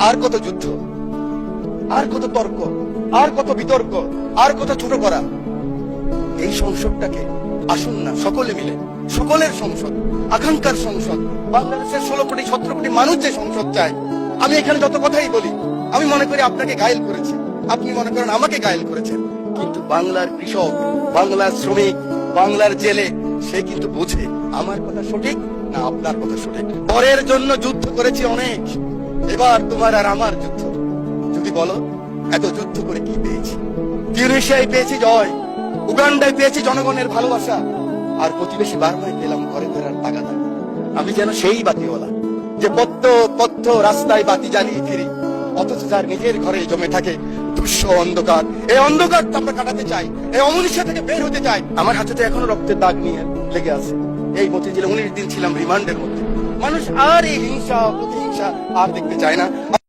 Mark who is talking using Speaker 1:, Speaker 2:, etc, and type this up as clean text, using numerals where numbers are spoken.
Speaker 1: আর কত যুদ্ধ, আর কত তর্ক, আর কত বিতর্ক, আর কত ছোট করা। এই সংসদটাকে আসুন না সকলে মিলে, সকলের সংসদ, আকাঙ্ক্ষার সংসদ, বাংলাদেশের 16 কোটি 17 কোটি মানুষ যে সংসদ চায়। আমি এখানে যত কথাই বলি, আমি মনে করি আপনাকে ঘায়েল করেছি, আপনি মনে করেন আমাকে ঘায়েল করেছেন, কিন্তু বাংলার কৃষক, বাংলার শ্রমিক, বাংলার জেলে সে কিন্তু বোঝে আমার কথা সঠিক না আপনার কথা সঠিক। পরের জন্য যুদ্ধ করেছি অনেক, এবার তোমার আর আমার যুদ্ধ। যদি বলো এত যুদ্ধ করে কি পেয়েছি? তিউনিসিয়ায় পেয়েছি জয়, উগান্ডায় পেয়েছি জনগণের ভালোবাসা, আর প্রতিবেশী বার্মায় পেলাম ঘরে ফেরার তাগাদা। আমি যেন সেই বাতিওয়ালা যে পথ রাস্তায় বাতি জ্বালিয়ে ফিরি, অথচ যার নিজের ঘরে জমে থাকে দুঃস্ব অন্ধকার। এই অন্ধকারটা আমরা কাটাতে চাই, এই অমনীষা থেকে বের হতে চাই। আমার হাতে তো এখনো রক্তের দাগ নিয়ে লেগে আছে। এই মতিঝিলে 19 দিন ছিলাম রিমান্ডের মধ্যে। মানুষ আর এই হিংসা প্রতিহিংসা আর দেখতে চায় না।